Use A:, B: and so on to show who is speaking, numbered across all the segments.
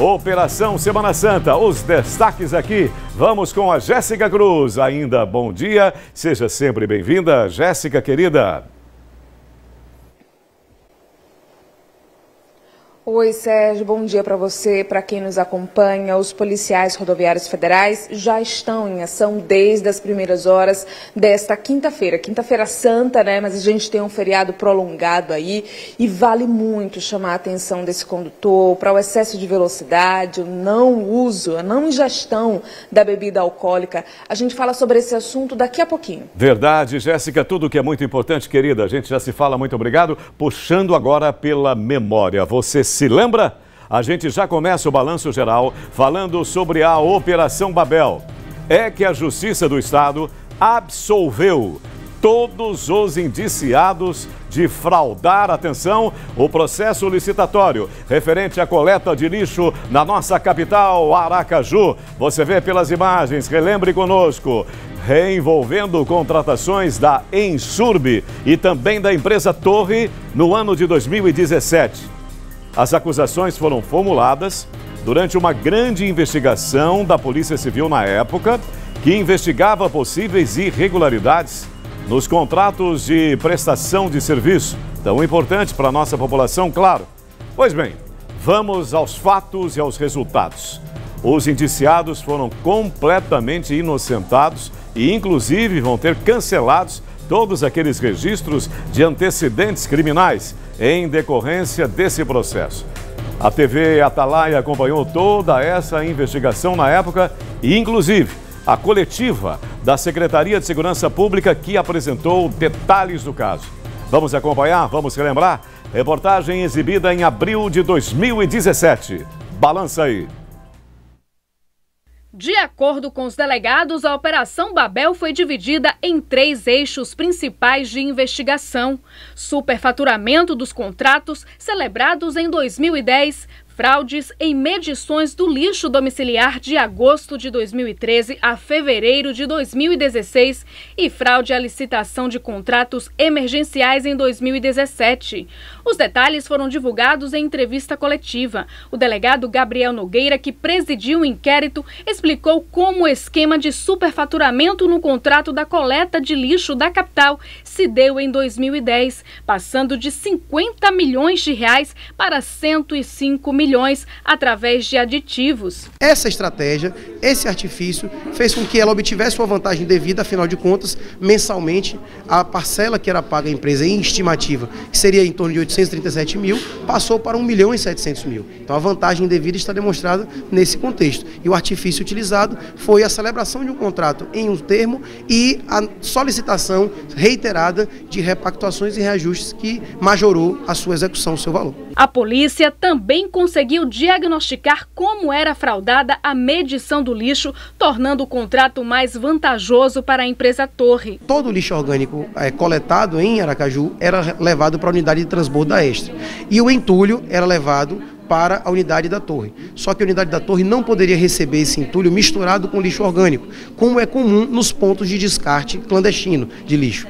A: Operação Semana Santa, os destaques aqui. Vamos com a Jéssica Cruz. Ainda bom dia, seja sempre bem-vinda, Jéssica querida.
B: Oi, Sérgio, bom dia para você, para quem nos acompanha. Os policiais rodoviários federais já estão em ação desde as primeiras horas desta quinta-feira. Quinta-feira santa, né? Mas a gente tem um feriado prolongado aí e vale muito chamar a atenção desse condutor para o excesso de velocidade, o não uso, a não ingestão da bebida alcoólica. A gente fala sobre esse assunto daqui a pouquinho.
A: Verdade, Jéssica, tudo que é muito importante, querida. A gente já se fala, muito obrigado. Puxando agora pela memória. Você se lembra? A gente já começa o balanço geral falando sobre a Operação Babel. É que a Justiça do Estado absolveu todos os indiciados de fraudar, atenção, o processo licitatório referente à coleta de lixo na nossa capital, Aracaju. Você vê pelas imagens, relembre conosco. Reenvolvendo contratações da Ensurb e também da empresa Torre no ano de 2017. As acusações foram formuladas durante uma grande investigação da Polícia Civil na época, que investigava possíveis irregularidades nos contratos de prestação de serviço, tão importante para a nossa população, claro. Pois bem, vamos aos fatos e aos resultados. Os indiciados foram completamente inocentados e, inclusive, vão ter cancelados todos aqueles registros de antecedentes criminais em decorrência desse processo. A TV Atalaia acompanhou toda essa investigação na época e, inclusive, a coletiva da Secretaria de Segurança Pública que apresentou detalhes do caso. Vamos acompanhar? Vamos relembrar? Reportagem exibida em abril de 2017. Balança aí.
C: De acordo com os delegados, a Operação Babel foi dividida em 3 eixos principais de investigação: superfaturamento dos contratos celebrados em 2010, fraudes em medições do lixo domiciliar de agosto de 2013 a fevereiro de 2016 e fraude à licitação de contratos emergenciais em 2017. Os detalhes foram divulgados em entrevista coletiva. O delegado Gabriel Nogueira, que presidiu o inquérito, explicou como o esquema de superfaturamento no contrato da coleta de lixo da capital se deu em 2010, passando de 50 milhões de reais para 105 milhões através de aditivos.
D: Essa estratégia, esse artifício, fez com que ela obtivesse uma vantagem devida, afinal de contas, mensalmente, a parcela que era paga à empresa em estimativa, que seria em torno de 837 mil, passou para 1.700.000. Então a vantagem devida está demonstrada nesse contexto. E o artifício utilizado foi a celebração de um contrato em um termo e a solicitação reiterada de repactuações e reajustes que majorou a sua execução, o seu valor.
C: A polícia também conseguiu diagnosticar como era fraudada a medição do lixo, tornando o contrato mais vantajoso para a empresa Torre.
D: Todo o lixo orgânico coletado em Aracaju era levado para a unidade de transbordo da Extra e o entulho era levado para a unidade da Torre. Só que a unidade da Torre não poderia receber esse entulho misturado com lixo orgânico, como é comum nos pontos de descarte clandestino de lixo,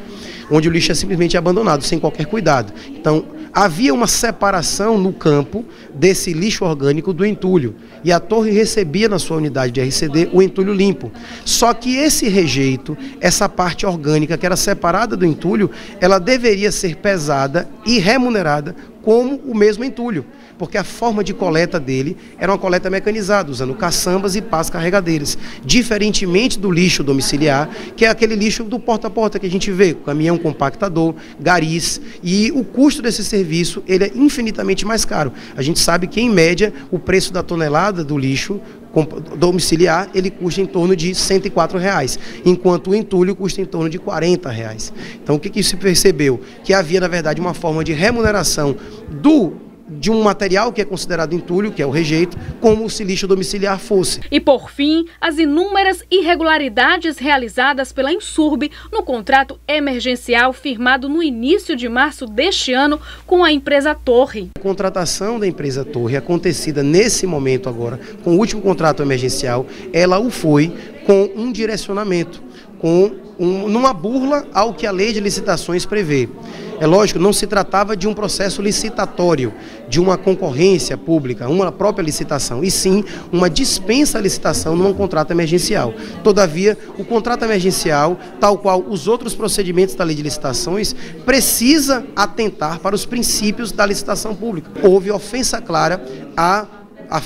D: onde o lixo é simplesmente abandonado, sem qualquer cuidado. Então, havia uma separação no campo desse lixo orgânico do entulho. E a Torre recebia na sua unidade de RCD o entulho limpo. Só que esse rejeito, essa parte orgânica que era separada do entulho, ela deveria ser pesada e remunerada como o mesmo entulho, porque a forma de coleta dele era uma coleta mecanizada, usando caçambas e pás carregadeiras, diferentemente do lixo domiciliar, que é aquele lixo do porta a porta que a gente vê, caminhão compactador, garis, e o custo desse serviço ele é infinitamente mais caro. A gente sabe que, em média, o preço da tonelada do lixo domiciliar, ele custa em torno de R$ 104, enquanto o entulho custa em torno de R$ 40. Então, o que se percebeu? Que havia, na verdade, uma forma de remuneração de um material que é considerado entulho, que é o rejeito, como se lixo domiciliar fosse.
C: E por fim, as inúmeras irregularidades realizadas pela Ensurb no contrato emergencial firmado no início de março deste ano com a empresa Torre.
D: A contratação da empresa Torre, acontecida nesse momento agora, com o último contrato emergencial, ela o foi com um direcionamento, com numa burla ao que a lei de licitações prevê. É lógico, não se tratava de um processo licitatório, de uma concorrência pública, uma própria licitação, e sim uma dispensa à licitação num contrato emergencial. Todavia, o contrato emergencial, tal qual os outros procedimentos da lei de licitações, precisa atentar para os princípios da licitação pública. Houve ofensa clara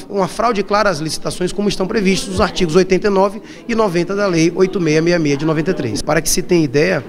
D: uma fraude clara às licitações, como estão previstos os artigos 89 e 90 da Lei 8666 de 93. Para que se tenha ideia,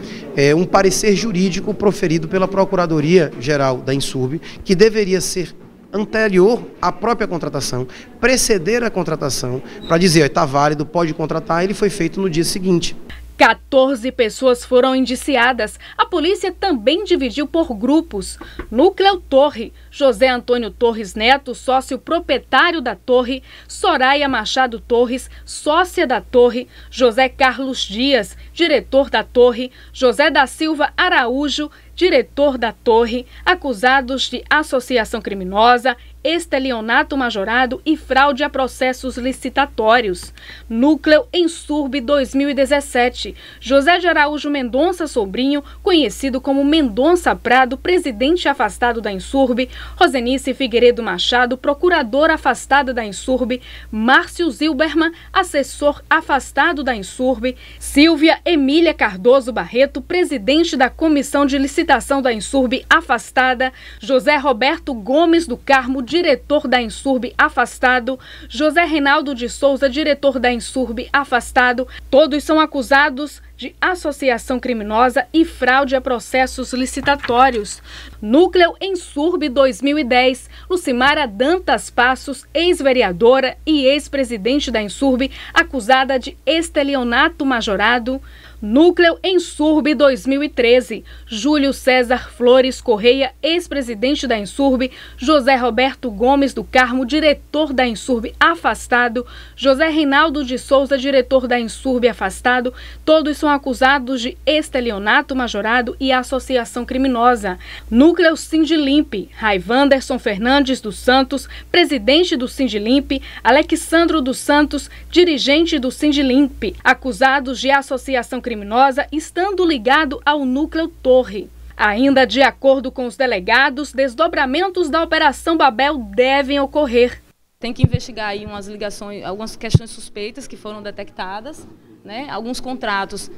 D: um parecer jurídico proferido pela Procuradoria-Geral da Insurb, que deveria ser anterior à própria contratação, preceder a contratação, para dizer, está válido, pode contratar, ele foi feito no dia seguinte.
C: 14 pessoas foram indiciadas. A polícia também dividiu por grupos. Núcleo Torre, José Antônio Torres Neto, sócio proprietário da torre, Soraya Machado Torres, sócia da torre, José Carlos Dias, diretor da torre, José da Silva Araújo, diretor da torre, acusados de associação criminosa, estelionato majorado e fraude a processos licitatórios. Núcleo Insurb 2017. José de Araújo Mendonça Sobrinho, conhecido como Mendonça Prado, presidente afastado da Insurb, Rosenice Figueiredo Machado, procuradora afastada da Insurb, Márcio Zilberman, assessor afastado da Insurb, Silvia Emília Cardoso Barreto, presidente da Comissão de Licitação da Insurb afastada, José Roberto Gomes do Carmo, diretor da Insurb afastado, José Reinaldo de Souza, diretor da Insurb afastado. Todos são acusados de associação criminosa e fraude a processos licitatórios. Núcleo Insurb 2010. Lucimara Dantas Passos, ex-vereadora e ex-presidente da Insurb, acusada de estelionato majorado. Núcleo Insurb 2013. Júlio César Flores Correia, ex-presidente da Insurb, José Roberto Gomes do Carmo, diretor da Insurb afastado, José Reinaldo de Souza, diretor da Insurb afastado. Todos são acusados de estelionato majorado e associação criminosa. Núcleo Sindilimp. Raivanderson Fernandes dos Santos, presidente do Sindilimp, Alexandro dos Santos, dirigente do Sindilimp, acusados de associação criminosa, estando ligado ao Núcleo Torre. Ainda de acordo com os delegados, desdobramentos da Operação Babel devem ocorrer.
E: Tem que investigar aí umas ligações, algumas questões suspeitas que foram detectadas, né? Alguns contratos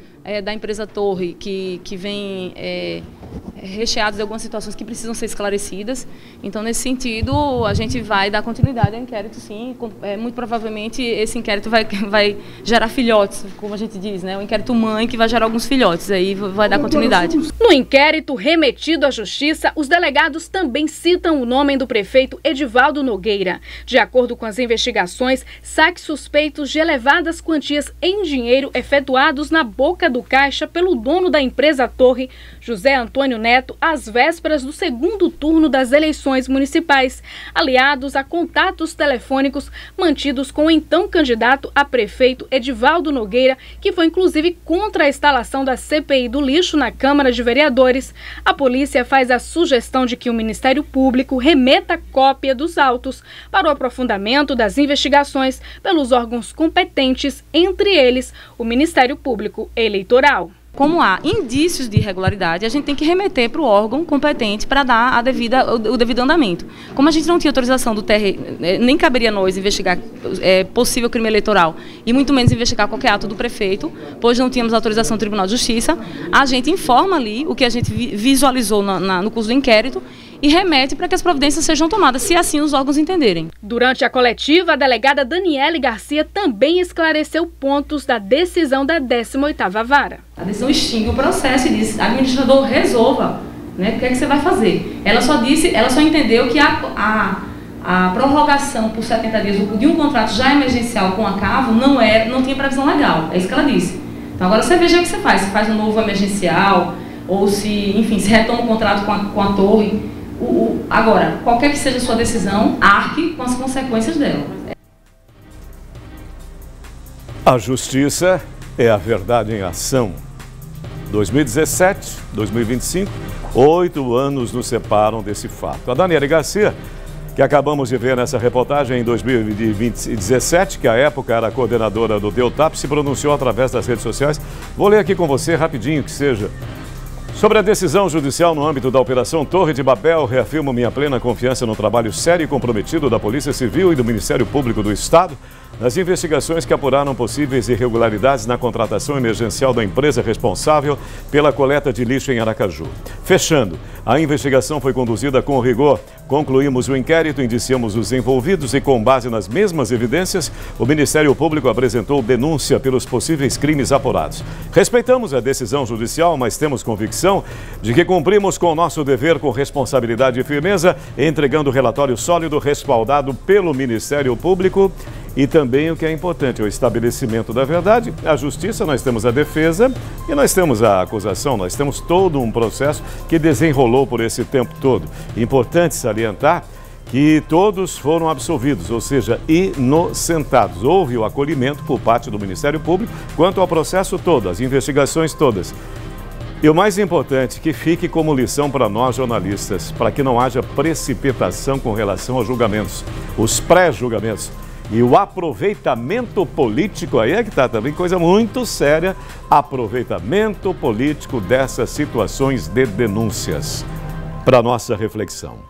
E: da empresa Torre que vêm recheados de algumas situações que precisam ser esclarecidas. Então, nesse sentido, a gente vai dar continuidade ao inquérito, sim. Muito provavelmente esse inquérito vai gerar filhotes, como a gente diz, né? Um inquérito mãe que vai gerar alguns filhotes, aí vai dar continuidade.
C: No inquérito remetido à Justiça, os delegados também citam o nome do prefeito Edivaldo Nogueira. De acordo com as investigações, saques suspeitos de elevadas quantias em dinheiro efetuados na boca do caixa pelo dono da empresa Torre, José Antônio Neto, às vésperas do segundo turno das eleições municipais, aliados a contatos telefônicos mantidos com o então candidato a prefeito Edivaldo Nogueira, que foi inclusive contra a instalação da CPI do lixo na Câmara de Vereadores. A polícia faz a sugestão de que o Ministério Público remeta cópia dos autos para o aprofundamento das investigações pelos órgãos competentes, entre eles o Ministério Público Eleitoral.
E: Como há indícios de irregularidade, a gente tem que remeter para o órgão competente para dar o devido andamento. Como a gente não tinha autorização do TRE, nem caberia a nós investigar possível crime eleitoral e muito menos investigar qualquer ato do prefeito, pois não tínhamos autorização do Tribunal de Justiça, a gente informa ali o que a gente visualizou no curso do inquérito e remete para que as providências sejam tomadas, se assim os órgãos entenderem.
C: Durante a coletiva, a delegada Daniele Garcia também esclareceu pontos da decisão da 18ª Vara.
E: A decisão extingue o processo e diz, administrador, resolva, né? O que é que você vai fazer? Ela só entendeu que a prorrogação por 70 dias de um contrato já emergencial com a CAVO não tinha previsão legal, é isso que ela disse. Então agora você veja o que você faz, se faz um novo emergencial, ou se retoma o contrato com a torre. Agora, qualquer que seja a sua decisão, arque com as consequências dela.
A: A justiça é a verdade em ação. 2017, 2025, 8 anos nos separam desse fato. A Daniele Garcia que acabamos de ver nessa reportagem em 2017, que à época era coordenadora do DEUTAP, se pronunciou através das redes sociais. Vou ler aqui com você rapidinho, que seja. Sobre a decisão judicial no âmbito da Operação Torre de Babel, reafirmo minha plena confiança no trabalho sério e comprometido da Polícia Civil e do Ministério Público do Estado nas investigações que apuraram possíveis irregularidades na contratação emergencial da empresa responsável pela coleta de lixo em Aracaju. Fechando, a investigação foi conduzida com rigor. Concluímos o inquérito, indiciamos os envolvidos e, com base nas mesmas evidências, o Ministério Público apresentou denúncia pelos possíveis crimes apurados. Respeitamos a decisão judicial, mas temos convicção de que cumprimos com o nosso dever com responsabilidade e firmeza, entregando relatório sólido respaldado pelo Ministério Público. E também o que é importante, o estabelecimento da verdade. A justiça, nós temos a defesa e nós temos a acusação, nós temos todo um processo que desenrolou por esse tempo todo. Importante salientar que todos foram absolvidos, ou seja, inocentados. Houve o acolhimento por parte do Ministério Público quanto ao processo todo, as investigações todas. E o mais importante, que fique como lição para nós jornalistas, para que não haja precipitação com relação aos julgamentos, os pré-julgamentos. E o aproveitamento político, aí é que está também coisa muito séria, aproveitamento político dessas situações de denúncias. Para nossa reflexão.